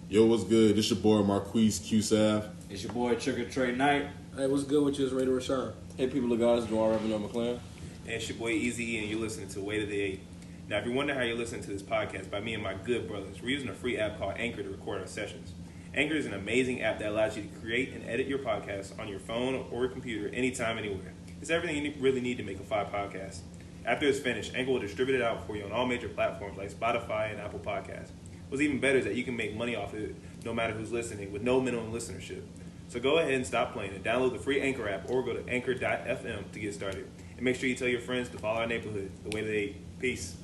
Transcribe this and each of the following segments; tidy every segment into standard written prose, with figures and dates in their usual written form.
Yo, what's good? This your boy Marquise Q Sav. It's your boy Trick or Treat Night. Hey, what's good with you? It's Ray Rashawn. Hey, people of God, it's Dwar Reverend McLaren. And it's your boy Easy E, and you're listening to Way to the 8. Now, if you wonder how you're listening to this podcast by me and my good brothers, we're using a free app called Anchor to record our sessions. Anchor is an amazing app that allows you to create and edit your podcast on your phone or your computer anytime, anywhere. It's everything you really need to make a fire podcast. After it's finished, Anchor will distribute it out for you on all major platforms like Spotify and Apple Podcasts. What's even better is that you can make money off it no matter who's listening with no minimum listenership. So go ahead and stop playing and download the free Anchor app or go to anchor.fm to get started. And make sure you tell your friends to follow our neighborhood, The Way to the 8. Peace.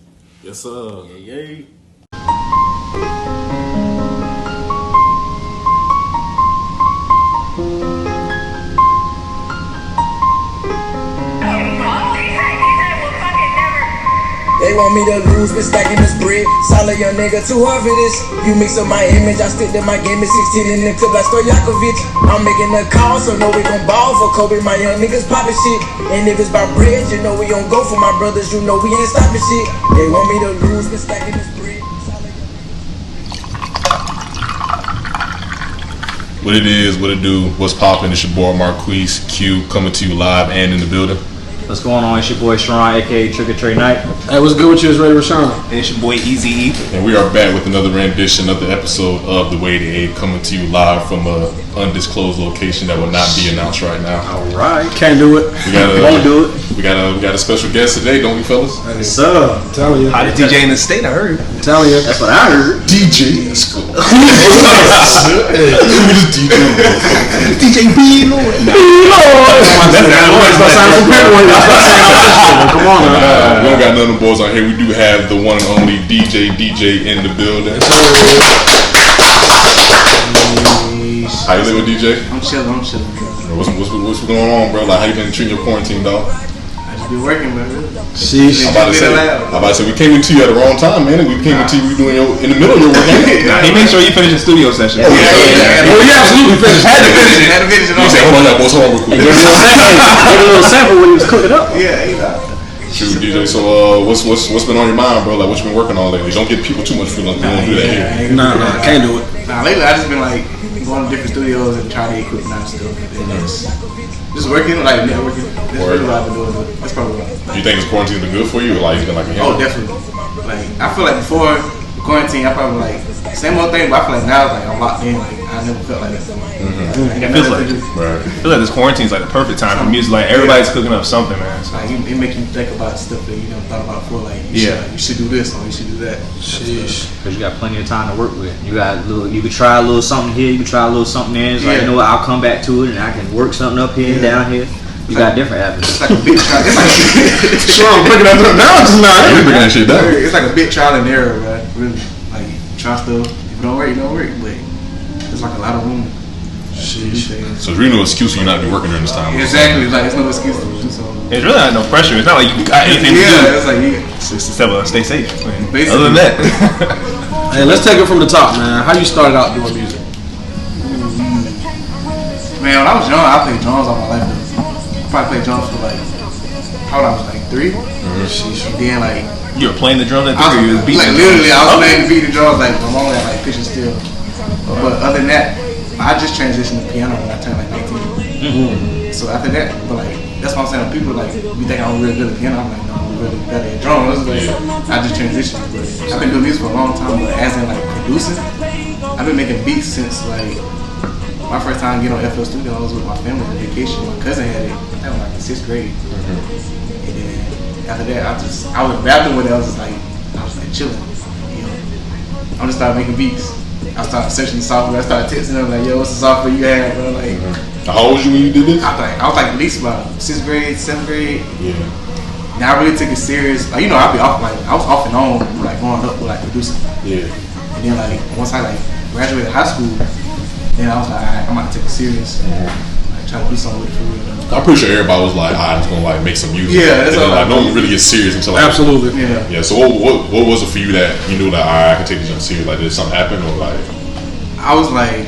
Yes, sir. Yay. They want me to lose, been stacking this bread. Solid young nigga, too hard for this. You mix up my image, I stick to my game at 16 in the clip like Stojakovic. I'm making a call, so know we gon' ball for Kobe. My young niggas poppin' shit. And if it's about bread, you know we gon' go for my brothers. You know we ain't stopping shit. They want me to lose, been stacking this bread. What it is, what it do, what's poppin'? It's your boy Marquise Q coming to you live and in the building. What's going on? It's your boy Sharon, aka Trick or Treat Night. Hey, what's good with you? It's Ray Rashawn. And it's your boy Easy E. And we are back with another rendition of the episode of The Way to 8 coming to you live from a undisclosed location that will not be announced right now. Alright. Can't do it. Won't do it. We got a special guest today, don't we, fellas? Yes, sir. I'm telling you. How the DJ in the state, I heard. I'm telling you. That's what I heard. DJ, let's go. DJ B Lord. Come on, man. We don't got none of them boys on here. We do have the one and only DJ in the building. How you living, DJ? I'm chilling. What's going on, bro? Like, how you been treating your quarantine, dog? I just been working, man. Sheesh. I'm about to say we came into you at the wrong time, man. We came into you doing in the middle of your work. Nah, he made sure you finish the studio session. Yeah, absolutely finished. Had to finish it You said, hold on, y'all boys, hold on real quick. Get a little sample when he was cooking up. Yeah, you know. Shoot, DJ. So, what's been on your mind, bro? Like, what you been working on lately? Don't give people too much freedom. We don't do that here. Nah, can't do it. Nah, lately I just been like going to different studios and trying to get equipment and stuff. Just working, like networking. That's really what I've been doing. That's probably what. Do you think this quarantine been good for you, or like it's been like a Oh, definitely. Like I feel like before the quarantine, I probably like same old thing, but I feel like now like I'm locked in. Like I never felt like that. It feels like Right. I feel like this quarantine's like the perfect time for music. Like everybody's cooking up something, man. So, Like it make you think about stuff that you never thought about before. Like you should do this or you should do that. Sheesh. Because you got plenty of time to work with. You could try a little something here, you could try a little something there. It's like, you know what, I'll come back to it and I can work something up here and down here. You got different avenues. It's like a big trial. Sure, I'm breaking that down just now. You bringing that shit down. It's like a big trial and error, right? Really, like try stuff. If it don't work, it don't work. But there's like a lot of room. Sheesh. So there's really no excuse for you not to be working during this time. Exactly. Like there's no excuse to do so. it's really not no pressure. It's not like you got anything to do. It's like Except stay safe. Basically. Other than that, Hey, let's take it from the top, man. How you started out doing music? Man, when I was young, I played drums all my life. Though. I probably played drums for like how old I was like 3. And then like you were playing the drums at I 3. You was was beating like the literally drums. I was playing the beat the drums like my mom had like pitching still. But other than that, I just transitioned to piano when I turned like 19. So after that, but like that's what I'm saying. People like you think I'm real good at piano. I'm like no, I'm really better at drums. Like I just transitioned. But I've been doing music for a long time. But as in like producing, I've been making beats since like my first time getting on FL Studio. I was with my family on vacation. My cousin had it. That was like in 6th grade. And then after that, I was rapping with it. I was like chilling. You know, I just started making beats. I started searching the software. I started texting them like, "Yo, what's the software you have?" Bro? Like, How old was you when you did this? I was like at least about 6th grade, 7th grade. Yeah. Now I really took it serious. Like, you know, I'd be off like I was off and on like growing up with like producing. Yeah. And then like once I like graduated high school, then I was like, alright, I'm gonna take it serious. Like try to do something with it for real. I'm pretty sure everybody was like, I'm just gonna like make some music. Yeah, that's and then, all like no one really gets serious until like Absolutely. Yeah. Yeah. So what was it for you that you knew that I can take this serious? Like did something happen or like? I was like,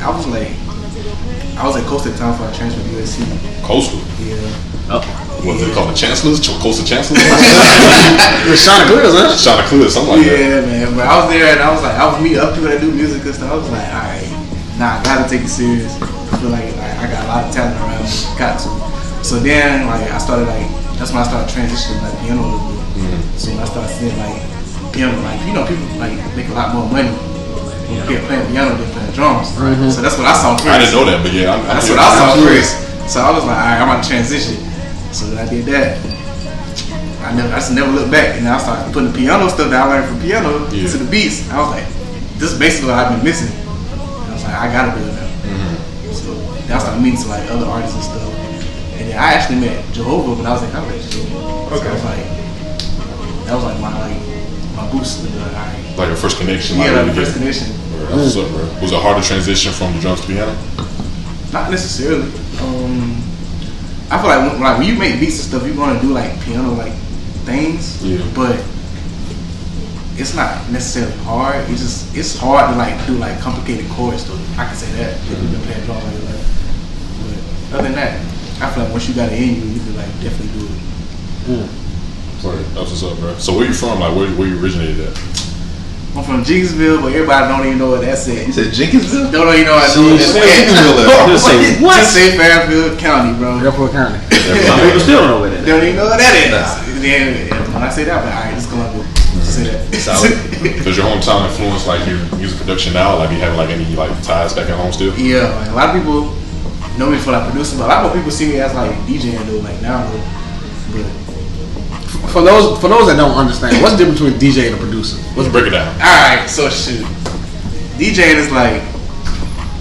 I was at Coastal at the time before I transferred to USC. Coastal. Yeah. Oh. What they call the Chancellors? Coastal Chancellors? It's Chanticleers, huh? Chanticleers, something like that. Yeah, man. But I was there and I was meeting up people that do music and stuff. I was like, alright, nah, I gotta take it serious. I feel like I got a lot of talent around me. Got to. So then, like, I started, like, that's when I started transitioning, like, piano a little bit. So when I started seeing, like, piano, like, you know, people, like, make a lot more money when playing piano than playing drums. So that's what I saw first. I didn't know that, but yeah. That's what I saw first. So I was like, alright, I'm about to transition. So then I did that. I just never looked back, and then I started putting the piano stuff that I learned from piano to the beats. I was like, this is basically what I've been missing. And I was like, I gotta do it now. So then I started meeting some like other artists and stuff. And then I actually met Jehovah when I was in college. Okay. So I was like, that was like my boost. Like your first connection. Yeah, like the first connection. That's what's up, bro. Was it hard to transition from the drums to piano? Not necessarily. I feel like when you make beats and stuff, you're gonna do like piano like things, but it's not necessarily hard. It's hard to like do like complicated chords. Though I can say that if you've been playing drums all your life. But other than that, I feel like once you got it in you can like definitely do it. That's what's up, bro. So where you from? Like where you originated at? I'm from Jenkinsville, but everybody don't even know what that's at. You said Jenkinsville? Don't even know what that's at. What? Just say Fairfield County, bro. Airport County. Some people still don't know where that is. Don't even know what that is. Then when I say that, I'm like, alright, just come up with say that. Does your hometown influence like your music production now? Like you having like any like ties back at home still? Yeah, like, a lot of people know me for like producing, but a lot more people see me as like DJing though, like now. But For those that don't understand, what's the difference between DJ and a producer? Let's break it down. alright, so shoot. DJing is like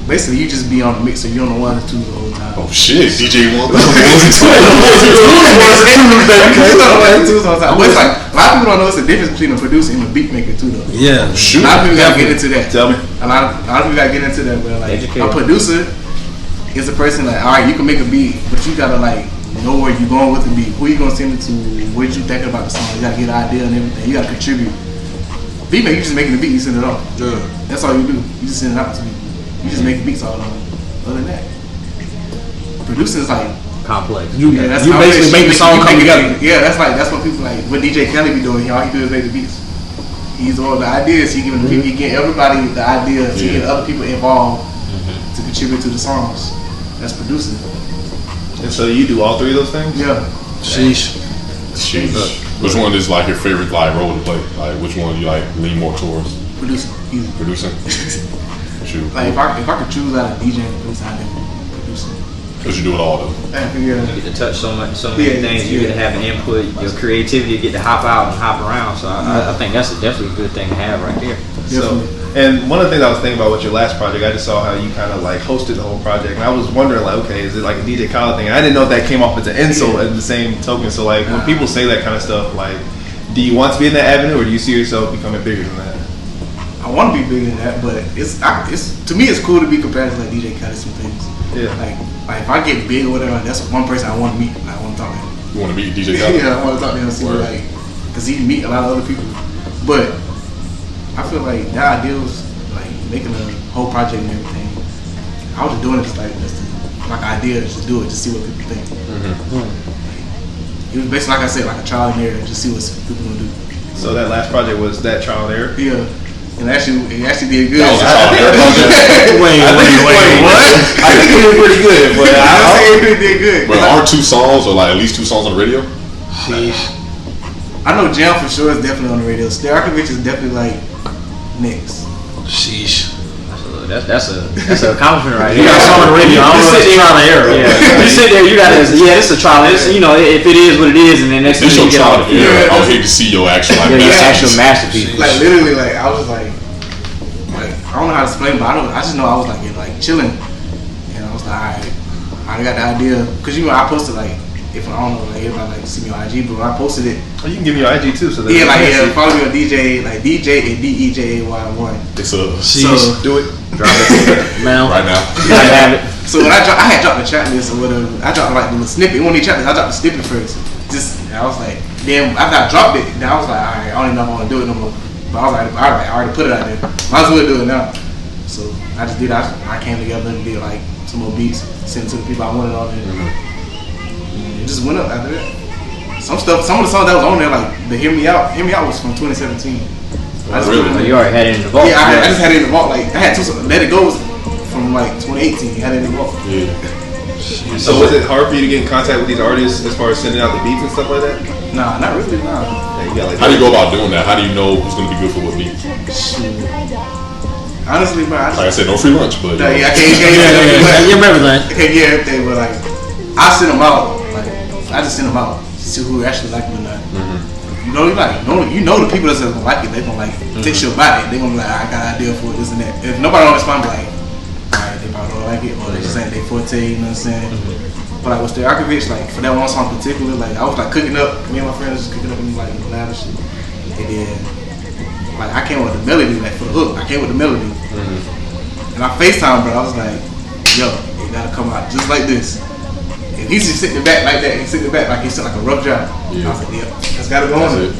basically you just be on the mixer, you on the 1 and 2 the whole time. Oh shit, DJ one. But it's like a lot of people don't know it's the difference between a producer and a beat maker too though. Yeah, Shoot. A lot of people gotta get into that. Tell me. A lot of people gotta get into that, but like Educate. a producer is a person like, alright, you can make a beat, but you gotta like know where you're going with the beat. Who you gonna send it to? What you thinking about the song? You gotta get an idea and everything. You gotta contribute. Beat maker, you just making the beat, you send it off. Yeah. That's all you do. You just send it out to people. You just make beats all over. Other than that, producing is like Complex. You basically make the song come together. Yeah, that's what people like. What DJ Kelly be doing, all he do is make the beats. He's all the ideas. He giving he get everybody the ideas. He get other people involved to contribute to the songs. That's producing. And so you do all three of those things? Yeah. Sheesh. Which one is like your favorite like role to play? Like which one do you like lean more towards? Producing. Easy. Producing. Shoot. Like if I could choose out of DJ and producing, I'd be producing. Because you do it all though. You get to touch so many things. You get to have an input. Your creativity, you get to hop out and hop around. So I think that's definitely a good thing to have right there. So, and one of the things I was thinking about with your last project, I just saw how you kind of like hosted the whole project, and I was wondering like, okay, is it like a DJ Khaled thing? I didn't know if that came off as an insult at the same token. So like when people say that kind of stuff, like, do you want to be in that avenue, or do you see yourself becoming bigger than that? I want to be bigger than that, but it's to me it's cool to be compared to like DJ Khaled some things. Yeah. Like if I get big or whatever, that's one person I want to meet. Like, I want to talk to him. You want to meet DJ Khaled? Yeah, I want to talk to him, see like, cause he meet a lot of other people. But I feel like that idea was like making a whole project and everything. I was just doing it just like idea just to do it, to see what people think. Like, it was basically like I said, like a trial and error, just see what people gonna do. So that last project was that trial and error? Yeah. And it actually did good. That was a trial and error project. Wait, what? I think it did pretty good, but I don't say it did good. But are 2 songs or like at least 2 songs on the radio? Sheesh. I know Jam for sure is definitely on the radio. Starkovich is definitely like next. Sheesh. That's an accomplishment right there. You got a song on the radio. I don't know if it's trial and error. Yeah, you sit there. You got this is a trial. It's, you know, if it is what it is, and then next This thing your you get trial on and error. I would hate to see your actual like your actual masterpiece. masterpiece. Like literally, like I was like I don't know how to explain, but I just know I was like chilling, and I was like, alright, I got the idea, cause you know I posted like if I don't know like everybody like to see me on IG, but when I posted it, Oh, you can give me your IG too, so that follow me on DJ like DJ and DEJAY1. It's a Sheesh. do it. Drop it now. right now. You gotta have it. So when I had dropped the track list or whatever, I dropped like the little snippet. When they track list, I dropped the snippet first. I was like, then after I dropped it, then I was like, alright, I don't even know if I want to do it no more. But I was like, alright, I already put it out there. Might as well do it now. So I just did. I came together and did like some more beats, sent it to the people I wanted on there. It just went up after that. Some of the songs that was on there, like the Hear Me Out was from 2017. You already had it in the vault. Yeah, I just had it in the vault. Like I had two. Let It Go was from like 2018. I had it in the vault. Yeah. So was it hard for you to get in contact with these artists as far as sending out the beats and stuff like that? Nah, not really. Nah. Yeah, you got, like, How do you go about doing that? How do you know who's going to be good for what beat? Shoot. Honestly, bro. Like I said, no free lunch, but Yeah, I can't Give them everything. I can't get everything, but like I send them out. Like I just send them out to see who actually like me or not. You know, you know the people that's gonna like it. They gonna like take shit about it. They gonna be like, I got an idea for it, this and that. If nobody don't respond, be like, alright, they probably don't like it, or they just ain't they forte. You know what I'm saying? But like with Stojakovic, like for that one song in particular, like I was like cooking up. Me and my friends was cooking up and like loud and shit. And then like I came with the melody, like for the hook. I came with the melody. And I FaceTime, bro. I was like, yo, it gotta come out just like this. And he's just sitting back like that. He's sitting back like he's like a rough job. Yeah. I was like, yeah, that's gotta go on.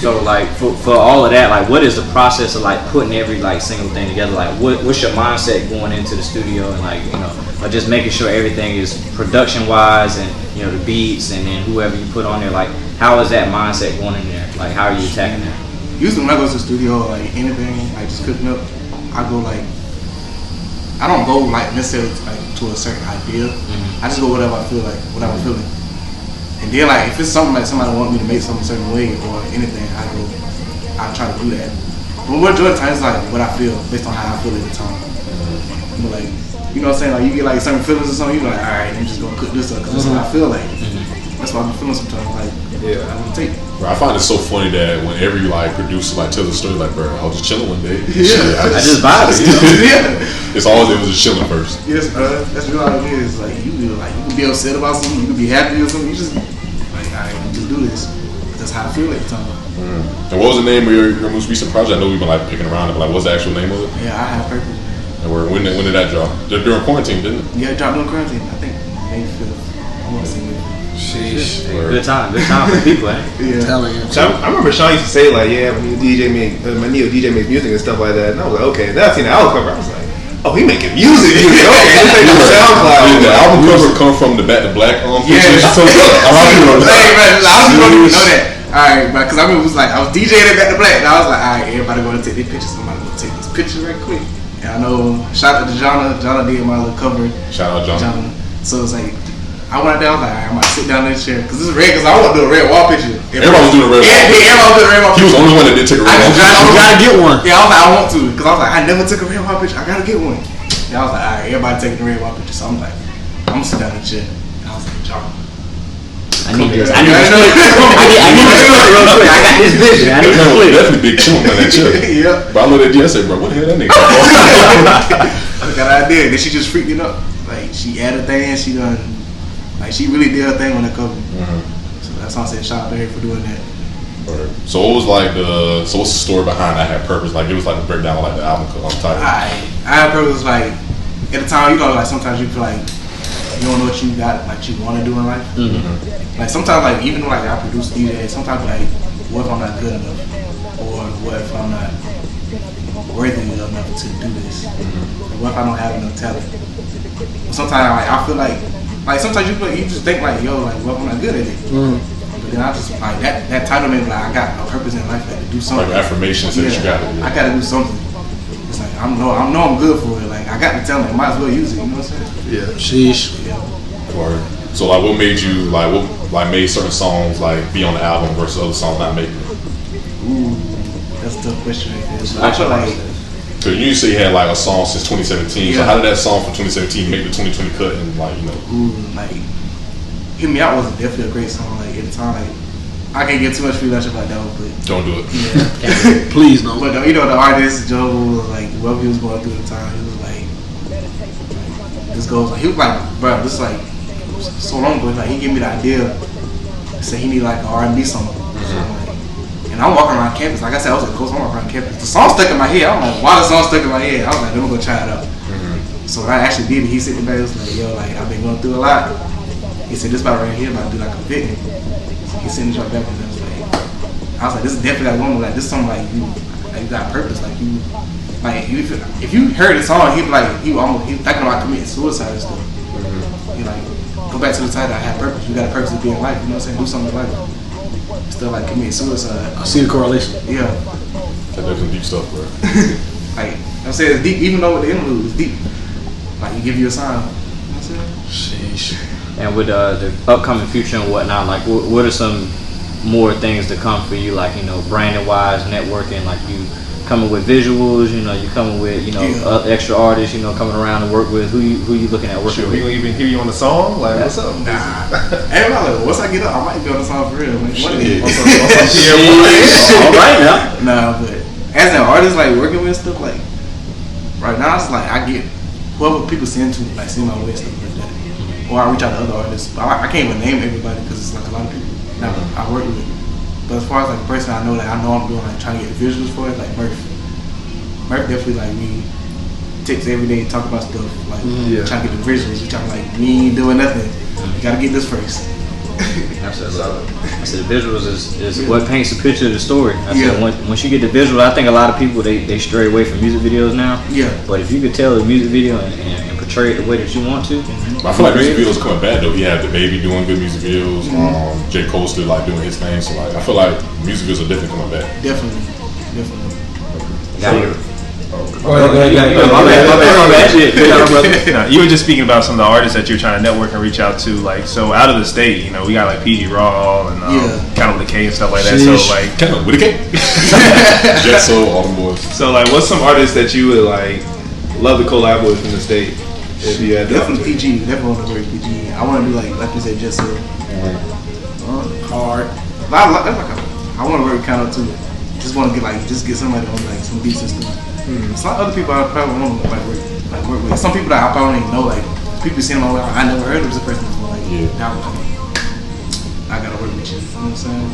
So like for all of that, like what is the process of like putting every like single thing together? Like what's your mindset going into the studio and like, you know, or just making sure everything is production wise and, you know, the beats and then whoever you put on there, like how is that mindset going in there? Like how are you attacking that? Usually when I go to the studio or like anything, like just cooking up, I go like, I don't go like necessarily like to a certain idea. I just go whatever I feel like, whatever I'm feeling. And then like if it's something like somebody want me to make something a certain way or anything, I try to do that. But majority of the time it's like what I feel based on how I feel at the time. But like, you know what I'm saying? Like you get like certain feelings or something, you be like, alright, I'm just gonna cook this up because that's what I feel like. That's what I'm feeling sometimes. Like, I want to take. bro, I find it so funny that when every like producer like tells a story like, bro, I was just chilling one day. Yeah. I just vibed. Yeah. It's always it was just chilling first. Yes, bro. That's really all it is. Like you can be upset about something, you can be happy or something. You just like, alright, just do this. That's how I feel at the time. And what was the name of your most recent project? I know we've been like picking around it, but like what's the actual name of it? Yeah, I have purpose. And when did that drop? During quarantine, didn't it? Yeah, it dropped during quarantine. I think May 5th. I want to say May 5th. Sheesh. Good time for people, eh? Yeah. Telling you. So I remember Sean used to say like, yeah, when my Neo DJ makes music and stuff like that, and I was like, okay. Then I seen the album cover, I was like, oh, he making music. Okay, this ain't no SoundCloud. Yeah, the album cover come from the Back to Black pictures. So, a lot of people don't know. Hey, man, a lot of people don't even know that. Alright, but because I remember it was like I was DJing at Back to Black, and I was like, alright, everybody go to take these pictures. Somebody go take this picture right quick. And I know, shout out to Jonna. Jonna did my little cover. Shout out John. So it's like, I went out there, I was like, alright, I'm gonna sit down in this chair. Because this is red, because I want to do a red wall picture. Everybody was doing a red wall. Yeah, everybody was doing a red wall He was picture. the only one that did take a red wall. You gotta get one. Yeah, I was like, I want to. Because I was like, I never took a red wall picture. I gotta get one. And I was like, alright, everybody taking the red wall picture. So I'm like, I'm gonna sit down in the chair. And I was like, John. I need this. I need this clip. I need this clip real quick. I got this vision. I need this clip. Definitely big chunk on that chair. Yeah. But I looked at G, I said, bro, what the hell that nigga talking about? I got an idea. Then she just freaked it up. Like, she added things. She done, like, she really did her thing on the cover. So that's why I said shout out to her for doing that. Right. So what was like what's the story behind I Had Purpose? Like it was like the breakdown of like the album title. I Had Purpose was like, at the time, you know, like sometimes you feel like you don't know what you got, like you want to do in life. Like sometimes, like even though like I produce DJs, sometimes like, what if I'm not good enough, or what if I'm not worthy enough to do this? Like, what if I don't have enough talent? Sometimes like I feel like sometimes you just think like, yo, like what if I'm not good at it? But then I just like that title made me like I got a purpose in life, like to do something. Like affirmations that you got it. I gotta do something. It's like I know I'm good for it. Like I got the talent, I might as well use it. You know what I'm saying? Yeah. Sheesh. Word. So like what made you what made certain songs like be on the album versus other songs not making it? Ooh, that's a tough question right there. So I feel like, Cause you say you had like a song since 2017. So Yeah. how did that song from 2017 make the 2020 cut and like, you know? like Hear Me Out was definitely a great song. Like at the time, like I can't get too much free lunch about that one, but Don't do it. yeah. Please don't. But you know the artist Joe was like whatever he was going through at the time, he was like this goes like he was like, bro, this is like so long ago. Like he gave me the idea. Say he need like an R&B song. So I'm like, and I'm walking around campus. Like I said, I was at Coast. I'm walking around campus. The song stuck in my head. I'm like, why the song stuck in my head? I was like, let me go try it out. So when I actually did it, he sitting back. He was like, yo, like I've been going through a lot. He said this about right here about to do like a victim. So he sent the back and I was like, this is definitely like one like this song like you got purpose. Like you if you heard the song, he'd be like he was thinking about committing suicide and stuff. He like go back to the title. I have purpose. You got a purpose to be in life. You know what I'm saying? Do something in life. Still like commit suicide. I see the correlation. Yeah. That's some deep stuff, bro. Like I'm saying, it's deep. Even though the interlude is deep, like you give you a sign. You know what I'm saying? Sheesh. And with the upcoming future and whatnot, like what are some more things to come for you, like, you know, branding wise, networking, like you coming with visuals, you know, you coming with, you know, extra artists, you know, coming around to work with, who you looking at working with? We gonna even hear you on the song? Like, what's up? Nah. Everybody, once I get up, I might be on the song for real. Like, Shit. All right now. Nah, but as an artist, like working with stuff, like right now, it's like I get whoever people send to me, like send my way stuff like that, or I reach out to other artists. But I can't even name everybody because it's like a lot of people that I work with. But as far as like a person I know that I'm doing like trying to get visuals for it, like Murph definitely like we text every day, talk about stuff, like trying to get the visuals. We trying to like we ain't doing nothing. You gotta get this first. Absolutely. I said the visuals is what paints the picture of the story. I said once you get the visual, I think a lot of people they stray away from music videos now. Yeah. But if you could tell the music video and portray it the way that you want to, I feel like music videos coming back though. He had the baby doing good music videos. J. Cole still like doing his thing. So like I feel like music videos are definitely coming back. Definitely. You were just speaking about some of the artists that you're trying to network and reach out to, like, so out of the state, you know, we got like PG Raw and Count with the K and stuff like that. So like, Count with the K, Jet Soul, all them boys. So like, what's some artists that you would like love to collab with from the state? If you had definitely PG, definitely want to work PG. I want to do like you said, Jet Soul. Hard. I want to work Count too. Just want to get somebody on like some beats and stuff. Some other people I probably want to work with. Some people that I probably don't even know, like people seeing them, I never heard of this person before. Like, I gotta work with you. You know what I'm saying?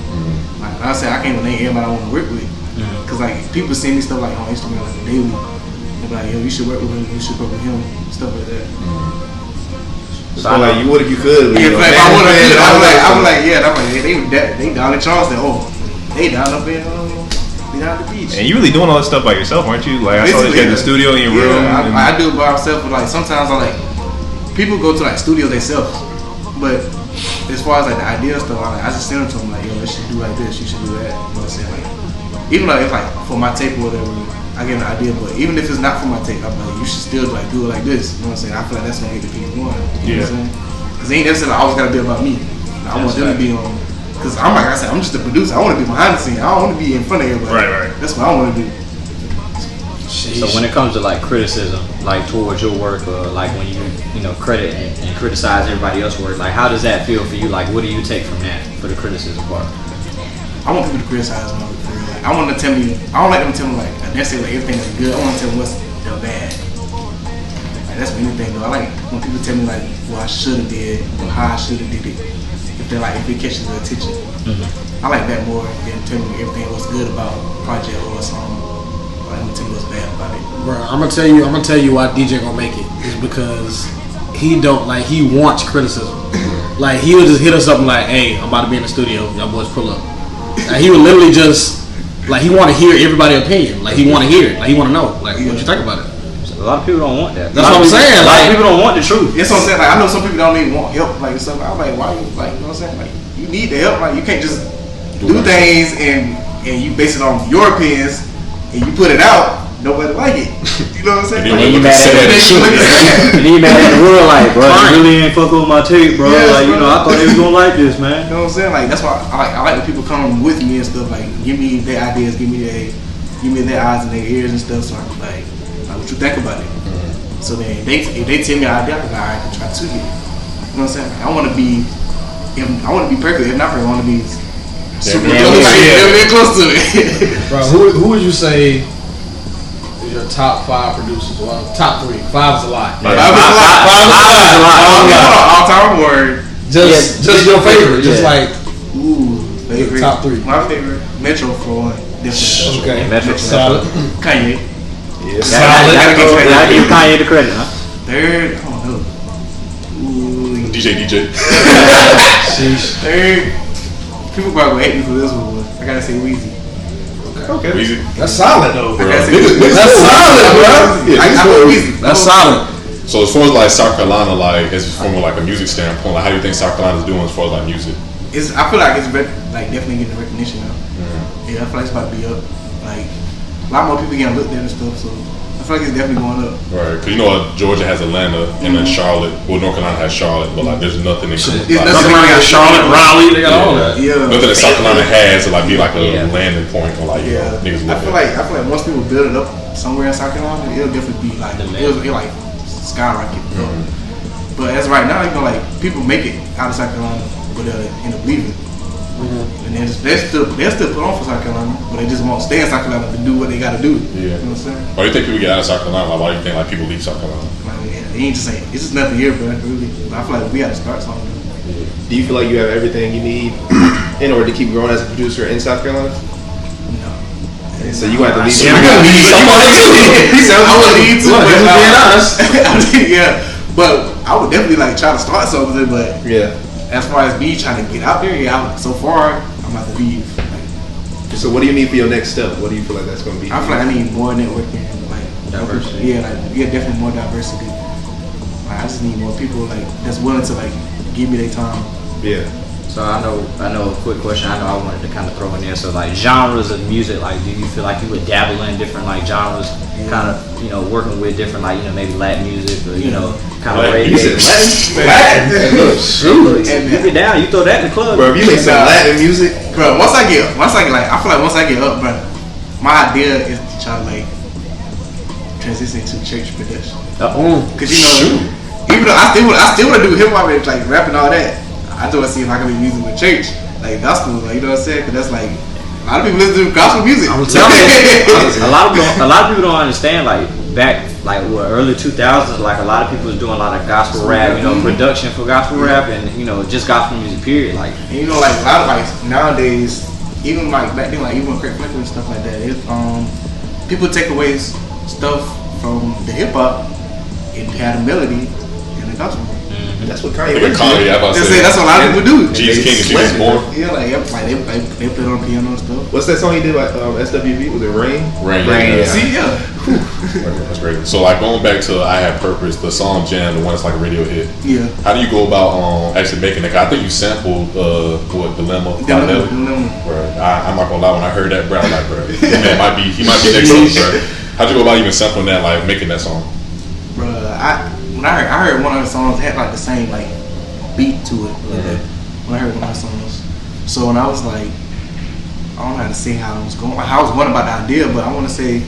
Like I said, I can't even name everybody I want to work with, cause like people see me stuff like on Instagram like daily. They're like, yo, you should work with him. You should work with him. Stuff like that. So like you would if you could. Yeah, if I would have, I'm like, yeah. I'm like, they down in Charleston. Oh, they down up in. Down the beach. And you really doing all this stuff by yourself, aren't you? Like I saw you in the studio in your room. I do it by myself, but like sometimes I like people go to like studios themselves. But as far as like the idea stuff, I just send them to them like, yo, you should do like this, you should do that. You know what I'm saying? Like even like if like for my tape or whatever, I get an idea. But even if it's not for my tape, I'm like, you should still like do it like this. You know what I'm saying? I feel like that's gonna get the people going. You know what I'm saying? Because it ain't necessarily always gotta be about me. I want them to be on. Cause I'm like I said, I'm just a producer. I want to be behind the scenes. I don't want to be in front of everybody. Right. That's what I want to do. So when it comes to like criticism, like towards your work, or like when you know credit and criticize everybody else's work, like how does that feel for you? Like what do you take from that for the criticism part? I want people to criticize my work for real. Like I want to tell me. I don't like them to tell me like necessarily everything is good. I want to tell them what's the bad. Like that's anything though. I like when people tell me like what I should have did or how I should have did it. If it catches their attention. I like that more than telling me everything what's good about a project or a song. Like, I'm gonna tell you what's bad about it. Bro, I'm gonna tell you why DJ gonna make it is because he wants criticism. Like he would just hit us up and like, hey, I'm about to be in the studio, y'all boys pull up. Like he would literally just like he want to hear everybody's opinion. Like he want to hear it. Like he want to know. Like what you think about it. A lot of people don't want that. That's what I'm saying. A lot of people don't want the truth. That's what I'm saying. Like I know some people don't even want help. Like stuff. I'm like, why you like? You know what I'm saying? Like you need the help. Like you can't just do things and you base it on your opinions and you put it out. Nobody like it. You know what I'm saying? And then you mad at the world like, bro, you really ain't fuck with my tape, bro. Yes, like you know, I thought they was gonna like this, man. You know what I'm saying? Like that's why I like when people come with me and stuff. Like give me their ideas, give me their eyes and their ears and stuff. So I'm like what you think about it? So then if they tell me an idea, I'm like, alright, I can try to get it. You know what I'm saying? Like, I want to be perfect. If not perfect, I want to be super close to it. Bro, who would you say is your top 5 producers? Well, top 3. 5 is a lot. 5 is a lot. All time word. Just your favorite. Just like favorite. Top 3. My favorite, Metro for one. Definitely. Okay. Metro. Solid. Kanye. Yeah. Gotta give Kanye the credit, huh? Third, I don't know. DJ. Third, people probably hate me for this one, but I gotta say Weezy. Okay. Weezy. That's solid though. I gotta say That's solid, bro. I go Weezy. That's solid. So as far as like South Carolina, like as from like a music standpoint, like how do you think South Carolina is doing as far as like music? I feel like it's like definitely getting recognition now. Yeah, I feel like it's about to be up. Like a lot more people getting looked at and stuff. So I feel like it's definitely going up. Right, because you know Georgia has Atlanta and then Charlotte. Well, North Carolina has Charlotte, but like there's nothing in North Carolina got Charlotte, Raleigh, they got all that. Yeah, nothing that South Carolina has to like be like a landing point or like you know, niggas. I feel like once people build it up somewhere in South Carolina, it'll definitely be like it'll like skyrocket. But as right now, you know, like people make it out of South Carolina, but they'll end up leaving. And they're still put on for South Carolina, but they just won't stay in South Carolina to do what they got to do. Yeah. You know what I'm saying? Why do you think people get out of South Carolina? Like, why do you think like people leave South Carolina? Like, it ain't just it's just nothing here, bro. Really, but I feel like we got to start something. Do you feel like you have everything you need in order to keep growing as a producer in South Carolina? No. So you gonna have to leave. I would need to, but yeah. But I would definitely like try to start something. But yeah. As far as me trying to get out there, so far I'm about to leave. So what do you need for your next step? What do you feel like that's going to be? I feel like I need more networking, like diversity. Definitely more diversity. Like, I just need more people like that's willing to like give me their time. Yeah. So I know a quick question I wanted to kind of throw in there. So like genres of music, like do you feel like you would dabble in different like genres, kind of, you know, working with different like, you know, maybe Latin music or, you know, kind of reggae. Latin? Shoot. You get down, you throw that in the club. Bro, if you make some Latin music. Bro, once I get like, I feel like once I get up, bro, my idea is to try to like transition to church production. Cause you know, even though I still want to do hip hop and like rap and all that, I just want to see if I can be music with church, like gospel, like, you know what I'm saying? Cause that's like a lot of people listen to gospel music. I'm telling you, a lot of people don't understand. Like back, like early 2000s, like a lot of people was doing a lot of gospel rap, you know, production for gospel rap, and you know, just gospel music. Period. Like, and you know, like a lot of like nowadays, even like back then, like even with Craig Flicker and stuff like that, people take away stuff from the hip hop and had a melody and the gospel. That's what Kanye did. That's what a lot of people do. Jesus King and Jesus Born. Yeah, like they play on piano and stuff. What's that song he did like SWV? Was it Rain? Rain. Yeah. See, yeah. That's great. So like going back to I Have Purpose, the song Jam, the one that's like a radio hit. Yeah. How do you go about actually making that? I think you sampled Dilemma. Right. I'm not gonna lie, when I heard that, bro, I was like, bro, he might be next up, bro. How'd you go about even sampling that, like making that song? Bro, I heard one of the songs had like the same like beat to it. When I heard one of the songs, so when I was like, I don't know how to say how I was going about the idea, but I want to say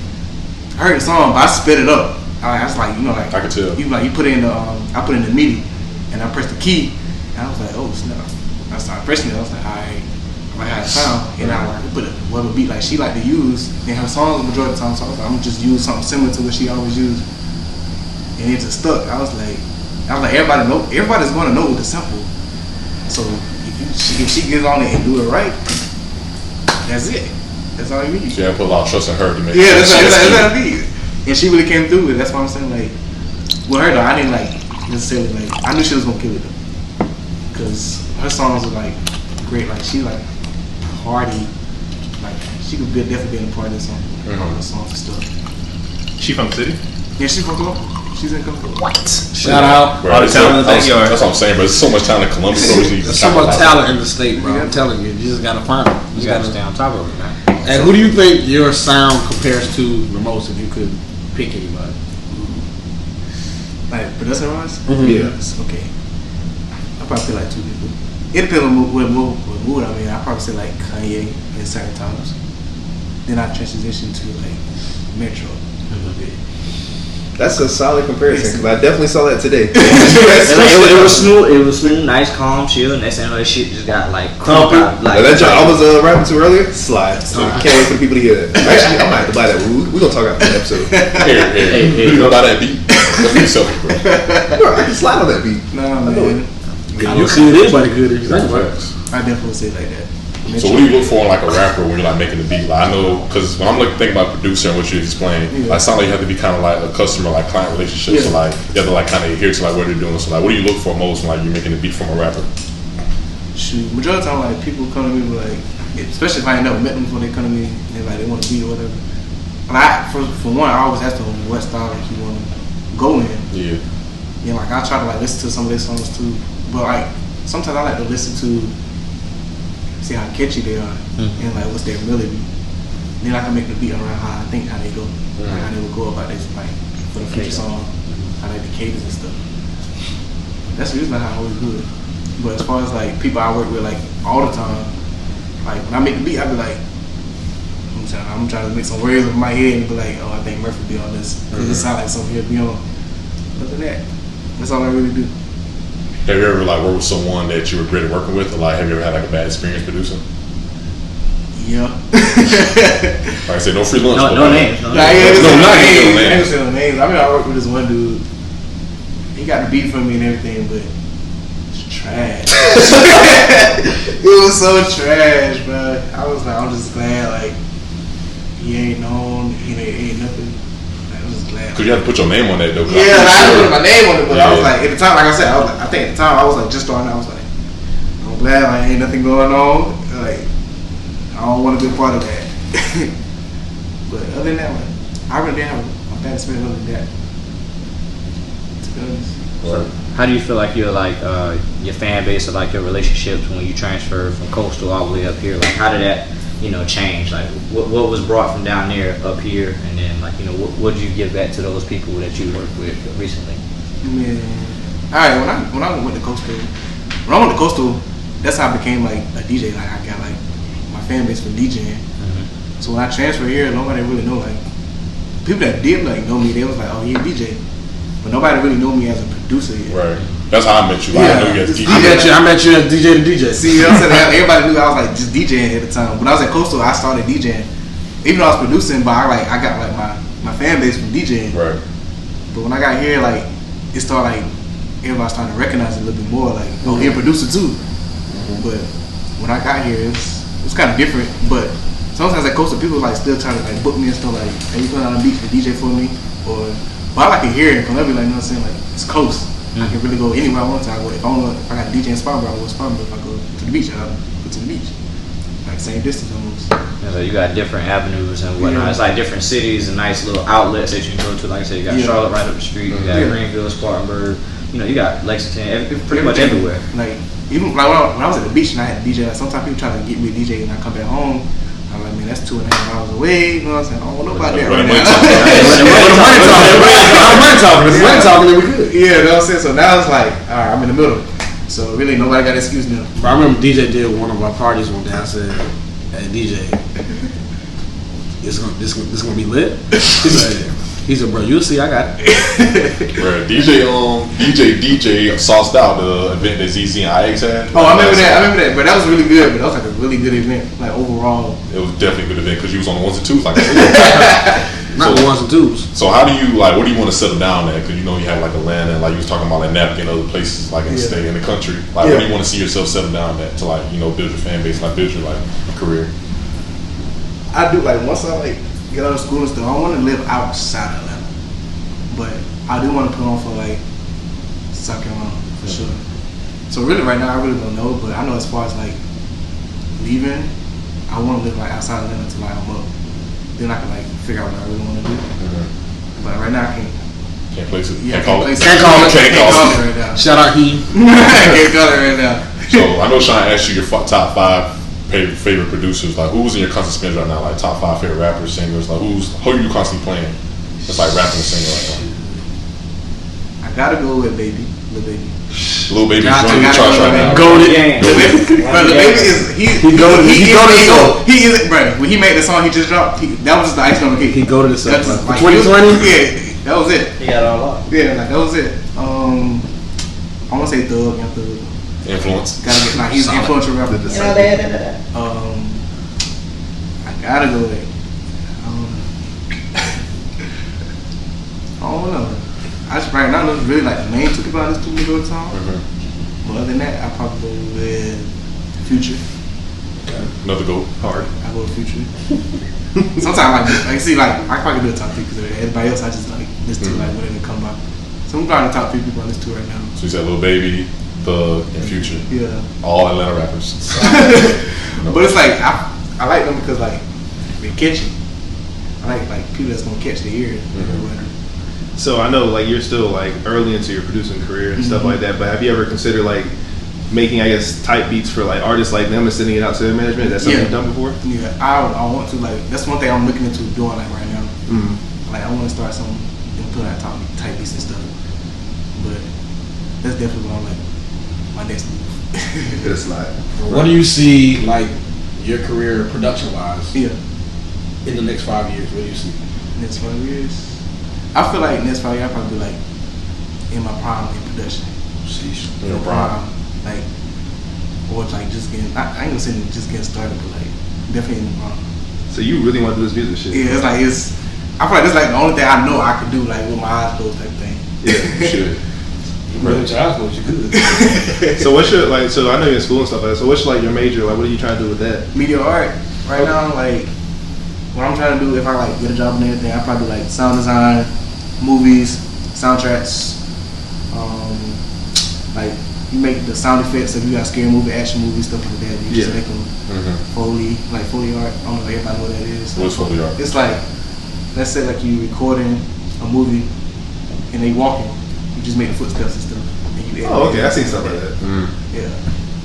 I heard the song, but I sped it up. I was like, you know, like I could tell. You put in the I put in the MIDI and I pressed the key and I was like, oh snap! I started pressing it. I was like, alright, I like how it sound, and I put whatever beat like she like to use in her songs the majority of the time. So I was like, I'm gonna just use something similar to what she always used. And it just stuck. I was like, everybody's gonna know the sample. So if she gets on it and do it right, that's it. That's all you need. So you have to put a lot of trust in her to make it. Yeah, that's what I need. And she really came through with it. That's what I'm saying. Like with her though, I didn't like necessarily like. I knew she was gonna kill it though, because her songs are like great. Like she like party. Like she could definitely be in a party or something. All the songs and stuff. She from the city? Yeah, she's from Columbus. She's in Columbus. What? Shout out. Bro, that's what I'm saying, bro. There's so much talent in Columbus. There's so much talent in the state, bro. I'm telling you, you just gotta find it. you gotta stay on top of it, man. And who do you think your sound compares to the most if you could pick anybody? Like production wise? Yeah. Okay. I probably say like two people. It depends on what mood I'm in. I probably say like Kanye at certain times. Then I transition to like Metro a little bit. That's a solid comparison because I definitely saw that today. It was smooth. It was smooth, nice, calm, chill. Next thing you know, that shit just got like crump out. Like that joint I was rapping to earlier. Slide. Can't wait for the people to hear that. Actually, I might have to buy that. We're gonna talk after the episode. Hey, you know about that beat? That's yourself, bro. Bro, I can slide on that beat. Nah, man. You see anybody good if you think about it. I definitely say it like that. So what do you look for in like a rapper when you're like making the beat? Like I know, because when I'm thinking about producer and what you explained, like it sounds like you have to be kind of like a customer, like client relationship. So like you have to like kind of adhere to like what they're doing. So like what do you look for most when like you're making a beat from a rapper? Shoot, majority of the time like people come to me with like, especially if I ain't never met them before, they come to me and they like they want a beat or whatever. But for one, I always ask them what style like you want to go in. Yeah. Yeah, like I try to like listen to some of their songs too, but like sometimes I like to listen to see how catchy they are and like what's their melody. Then I can make the beat around how I think how they go, like how they would go about this like for the future song, I like the cadence and stuff. That's usually how I always do it. But as far as like people I work with like all the time, like when I make the beat, I be like, I'm trying to make some words in my head and be like, oh, I think Murphy will be on this. Cause it sound like something he'll be on. Other than that, that's all I really do. Have you ever like worked with someone that you regretted working with, or like have you ever had like a bad experience producing? Yeah. Like I said, no free lunch. No names. No names. I ain't saying no names. I mean, I worked with this one dude. He got the beat for me and everything, but it's trash. It was so trash, bro. I was like, I'm just glad, like, he ain't known, he ain't nothing. Like, I'm just glad. Cause you had to put your name on that though. Yeah, I had to put my name on it, but I was like, at the time, like I said, I think at the time I was like just starting out. I was like, I'm glad like ain't nothing going on. Like, I don't want to be a part of that. But other than that, like, I really didn't have a bad experience other than that. To be honest. So how do you feel like your fan base or like your relationships when you transfer from coastal all the way up here? Like how did that change? Like what was brought from down there up here, and then like what did you give back to those people that you worked with recently? Man, all right. When I went to coastal, that's how I became like a DJ. Like I got like my fan base for DJing. So when I transferred here, nobody really know. Like people that did like know me, they was like, oh, he a DJ. But nobody really knew me as a producer yet. Right. That's how I met you. Like, I knew you as DJ. I met you as DJ to DJ. See, you know what I'm saying? Everybody knew I was like just DJing at the time. When I was at Coastal, I started DJing. Even though I was producing, but I got like my fan base from DJing. Right. But when I got here, like it started like everybody started to recognize it a little bit more. Like, oh, he a producer too. But when I got here, it's kind of different. But sometimes at Coastal, people like still trying to like book me and stuff like, hey, you come out on the beach to DJ for me, or. But I like to hear it because I be like, you know what I'm saying? Like, it's close. I can really go anywhere I want to. If I got a DJ in Spartanburg, I go to Spartanburg. If I go to the beach, I'll go to the beach. Like, same distance almost. Yeah, so you got different avenues and whatnot. Yeah. It's like different cities and nice little outlets that you can go to. Like I said, you got Charlotte right up the street. You got Greenville, Spartanburg. You got Lexington, pretty much everywhere. Like, even like when I was at the beach and I had a DJ, like, sometimes people try to get me a DJ and I come back home. I'm like, man, that's 2.5 hours away. You know what I'm saying? I don't know about that right now. Money talking, then we good. Yeah, you know what I'm saying? So now it's like, all right, I'm in the middle. So really, nobody got an excuse now. But I remember DJ did one of our parties one day. I said, hey, DJ, this gonna be lit? He said, bro, you'll see, I got it. Bro, DJ sauced out the event that ZZ and IX had. Oh, I remember that. But that was really good. But that was like a really good event, like overall. It was definitely a good event because you was on the ones and twos, like I said. Not the ones and twos. So how do you what do you want to settle down at? Because you have like Atlanta, and like you was talking about like Napkin, other places like in the state, in the country. Like, where do you want to see yourself settle down at to like build your fan base, like build your like career? I do like once I like get out of school and stuff. I want to live outside of Atlanta, but I do want to put on for like South Carolina for sure. So really, right now, I really don't know, but I know as far as like leaving, I want to live like outside of Atlanta until like I'm up. Then I can like figure out what I really want to do. But right now, I can't place it. Yeah, can't call it. Can't call it right now. Shout out Heem. Can't call it right now. So I know Sean asked you your top 5 favorite producers. Like, who's in your constant spins right now? Like top 5 favorite rappers, singers. Like who are you constantly playing? It's like rapping and singing right now. I gotta go with Lil Baby. Lil Baby's joining the charts right now. Goated. Lil Baby is he is bro. When he made the song he just dropped, that was just the icing on the cake. He goated himself. Like, 2020. Yeah, that was it. He got it all up. Yeah, like that was it. I want to say Thug. Influence. Gotta get like he's an influential rapper. I gotta go with. I don't know. I just right now those really like the main 2 people I listen to go to time. But other than that, I probably go with Future. Another goat. Hard. I go with Future. Sometimes like see like I probably do a top 3 because everybody else I just like listen to like whenever they come by. So I'm probably the top 3 people I listen to right now. So you said Lil Baby, Thug, and Future. Yeah. All Atlanta rappers. But it's like I like them because like they're catchy. I like people that's gonna catch the ear. So I know like you're still like early into your producing career and stuff like that, but have you ever considered like making, I guess, type beats for like artists like them and sending it out to their management? That's something you've done before? Yeah, I want to, like, that's one thing I'm looking into doing like right now. Like I want to start some putting out type beats and stuff. But that's definitely what I'm like my next move. It's like, What do you see like your career production wise? Yeah. In the next 5 years, what do you see? Next 5 years, I feel like next 5 years I'll probably be like in my prime in production. Sheesh. In your prime. Like, or like just getting, I ain't gonna say just getting started, but like definitely in the prime. so you really want to do this music shit? Yeah, I feel like this is like the only thing I know I could do, like with my eyes closed type thing. Yeah, You should. Really, your eyes closed, you could. So what's your like? So I know you're in school and stuff like that. So what's like your major? Like, what are you trying to do with that? Media art. Right now, like what I'm trying to do, if I like get a job and everything, I probably do like sound design, movies, soundtracks. Like you make the sound effects. If you got scary movie, action movie, stuff like that, you just make them Foley, like Foley art. I don't know if everybody know what that is. What's Foley art? It's like, let's say like you recording a movie and they walking, you just make the footsteps and stuff. And you edit Oh, okay, it. I seen stuff like that. Yeah.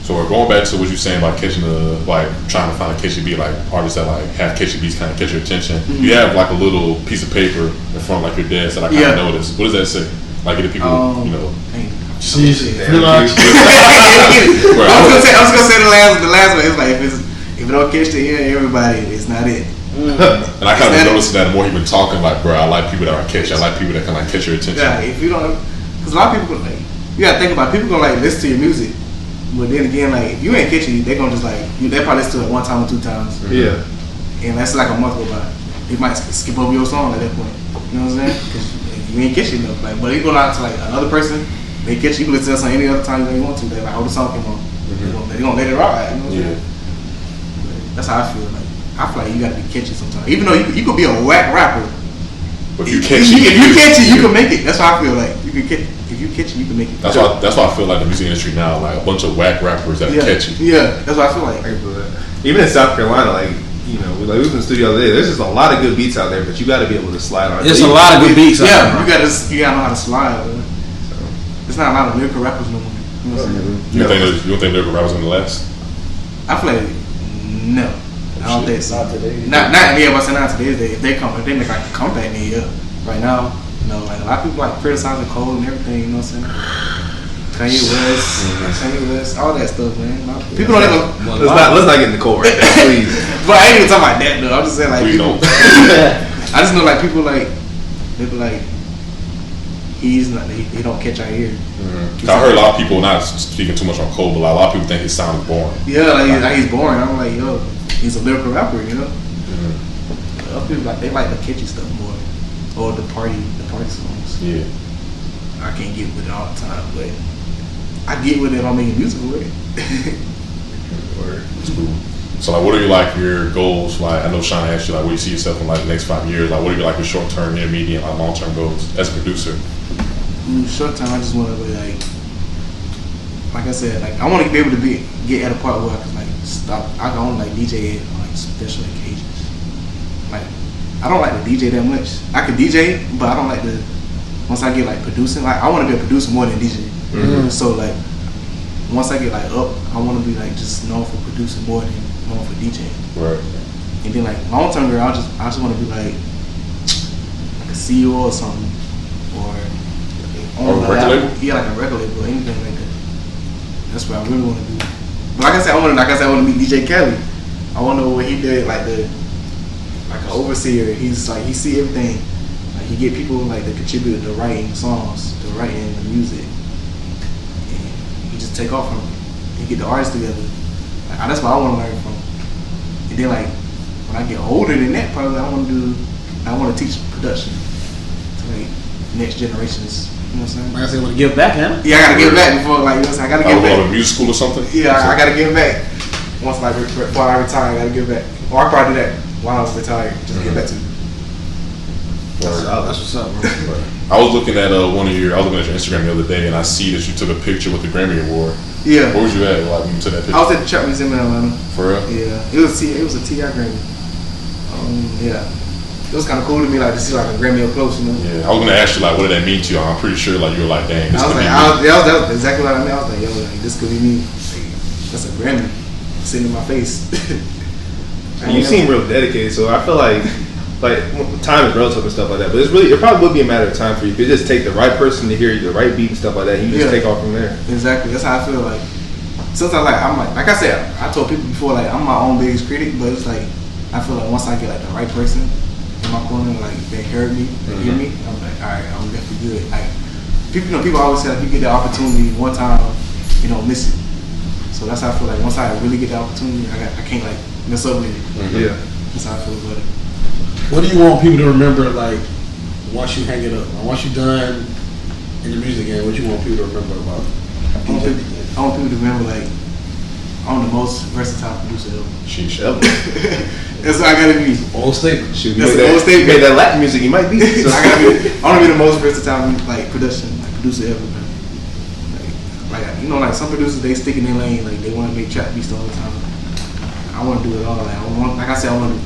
So we're going back to what you're saying about catching trying to find a catchy beat, like artists that like have catchy beats kind of catch your attention. You have like a little piece of paper in front of like your desk that I kind of noticed. What does that say? Like the people, you know. Sheesh. I was gonna say the last one. It's like if it don't catch the ear, everybody, it's not it. And I kind of noticed that the more you've been talking, like, bro, I like people that are catchy. I like people that can like catch your attention. Yeah, if you don't, because a lot of people like, you gotta think about it, people gonna like listen to your music, but then again, like if you ain't catchy, they gonna just like they probably listen to it 1 time or 2 times. Yeah. And that's like a month go by. They might skip over your song at that point. You know what I'm saying? Because you ain't catchy enough. Like, but if you go out to like another person, they catch you can listen to us on any other time you want to. They like, oh, the song came on. They gonna let it ride. You know what I'm saying? But that's how I feel. Like, I feel like you gotta be catchy sometimes. Even though you could be a whack rapper. But if you catchy, you can make it. That's how I feel. Like you can catch. If you catchy, you can make it. That's why I feel like the music industry now, like a bunch of whack rappers that are catchy. Yeah, that's what I feel like. I can feel that. Even in South Carolina, like, you know, we was in the studio the other day. There's just a lot of good beats out there, but you got to be able to slide on. There's a lot of good beats out there. You gotta know how to slide. Man. There's not a lot of lyrical rappers no more. You know what I'm saying? You don't think lyrical rappers gonna last? I feel like no. I don't think so. Not today. Not today's day. If they make like a comeback, yeah. Right now, no. Like a lot of people like criticizing Cole and everything. You know what I'm saying? Kanye West, all that stuff, man. People don't even. Let's not get in the cold right now, please. But I ain't even talking about that though. I'm just saying like. We People, don't. I just know like people like they be like he's not. They don't catch our ear. I heard a lot of people not speaking too much on Cole, but like, a lot of people think his sound is boring. Yeah, like he's boring. I'm like, yo, he's a lyrical rapper, you know. Other people like they like the catchy stuff more, or the party songs. Yeah. I can't get with it all the time, but I get with it if I'm making music with it. That's cool. So like, what are your goals? Like, I know Sean asked you like, where do you see yourself in like the next 5 years? Like, what are your short term, intermediate, like long term goals as a producer? Short term, I just want to be like I said, like I want to be able to get at a part where I can like stop. I can only like DJ at like special occasions. Like I don't like to DJ that much. I could DJ, but I don't like to. Once I get like producing, like I want to be a producer more than DJ. So like once I get like up, I want to be like just known for producing more than known for DJing. Right. And then like long term, girl, I just want to be like a CEO or something, or a record label. Yeah, like a record label or anything like that. That's what I really want to do. But like I said, I want to meet DJ Kelly. I want to know what he did, like an overseer. He's like he see everything. Like he get people like to contribute to writing songs, to writing the music, and he just take off from it. He get the artists together. Like, that's what I want to learn from. And then like when I get older than that, probably I want to teach production to like next generations. You know what I'm saying? Like I said, want to give back, huh? Yeah, I gotta give back before like you know what I'm saying? I gotta give back. Go to music school or something? Yeah, I gotta give back. Once like before I retire, I gotta give back. Or I probably do that while I was retired, just give back to me. That's what's up, bro. I was looking at I was looking at your Instagram the other day, and I see that you took a picture with the Grammy Award. Yeah. Where was you at like when you took that picture? I was at the Trap Museum in Atlanta. For real? Yeah. It was a T.I. Grammy. Yeah. it was kind of cool to me, like to see like a Grammy up close, you know. Yeah, I was gonna ask you like, what did that mean to you? I'm pretty sure like you were like, dang, this I was could like, be me. that was exactly what I mean. I was like, yo, like, this could be me. Like, that's a Grammy sitting in my face. And you seem real dedicated, so I feel like time is relative and stuff like that. But it probably would be a matter of time for you. If you just take the right person to hear you, the right beat and stuff like that, you just take off from there. Exactly. That's how I feel. Like sometimes, like I said, I told people before, like I'm my own biggest critic, but it's like I feel like once I get like the right person in my corner, like they heard me, they hear me, I'm like, all right, I'm definitely good. Like people always say like you get the opportunity one time, you don't miss it. So that's how I feel like once I really get the opportunity, I can't like mess up with it. Yeah. That's how I feel about it. What do you want people to remember, like, once you hang it up? Like, once you're done in the music game, what you want people to remember about I want people to remember, like, I'm the most versatile producer ever. Sheesh. That's what I gotta be. old statement? Shoot, That's the old statement. You made that Latin music, you might be. So. I want to be the most versatile, like, producer ever, man. Like, you know, like, some producers, they stick in their lane, like, they want to make trap beats all the time. I want to do it all. Like I said, I want to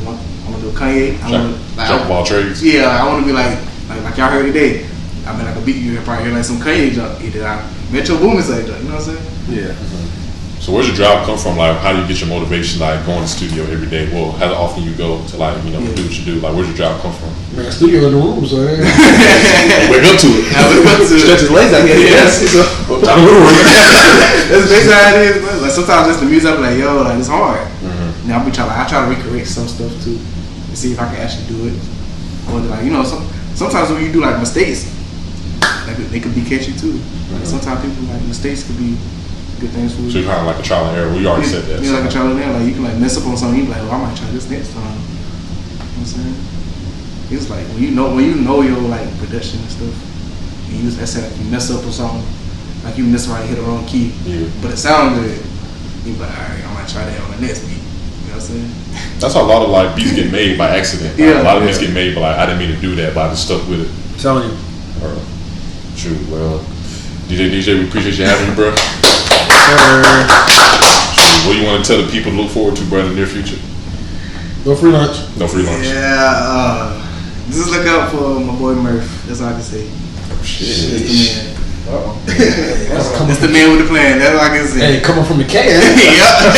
do Kanye. I want to Jack of all trades. Yeah, I want to be like y'all heard today. I mean, I could beat you probably hear like some Kanye jump. Either I Metro Boomin say jump. You know what I'm saying? Yeah. So where's your drive come from? Like, how do you get your motivation? Like going to the studio every day. Well, how often you go to like do what you do? Like, where's your drive come from? Man, studio in the room, so yeah. Wake up to it. Stretch his legs out here. Yes. Time to go to work. That's basically how it is. But like sometimes just the music, I'm like, yo, like it's hard. Now I try to recreate some stuff too, to see if I can actually do it. Or like sometimes when you do like mistakes, like they could be catchy too. Like, sometimes people like mistakes could be good things for you. So you're kind of like a trial and error. We already said that. Yeah, like a trial and error. Like you can like mess up on something, you be like, oh, I might try this next time. You know what I'm saying? It's like when you know your like production and stuff, and you let's say like you mess up on something, like you miss right, hit the wrong key, but it sounds good. You be like, all right, I might try that on the next beat. You know what I'm saying? That's how a lot of like beats get made by accident. Like, a lot of beats get made, but like I didn't mean to do that, but I just stuck with it. I'm telling you. True. Well, DJ, we appreciate you having me, bro. What do you want to tell the people to look forward to, bro, in the near future? No free lunch. No free lunch. Yeah. Just look out for my boy Murph. That's all I can say. Shit. That's the man. That's the man with the plan. That's all I can say. Hey, coming from the K. Yep.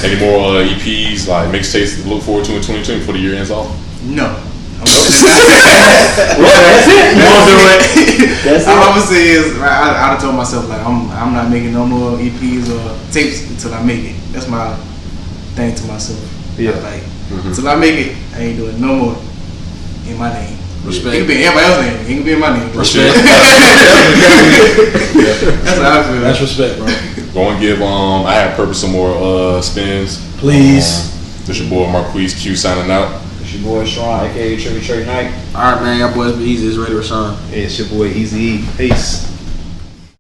Any more EPs, like mixtapes to look forward to in 2020 before the year ends off? No. That's it. You won't do it. That's it. All I'm gonna say is, I told myself like I'm not making no more EPs or tapes until I make it. That's my thing to myself. Yeah. Like until I make it, I ain't doing no more in my name. Respect. It can be in everybody else's name. It can be in my name. Respect. That's how I feel. That's respect, bro. Go and give I Have Purpose some more spins. Please. This your boy Marquise Q signing out. It's your boy Sean, aka Trigger Trade Night. All right, man. Y'all boys be easy. It's ready to Rashawn. Hey, it's your boy Easy E. Peace.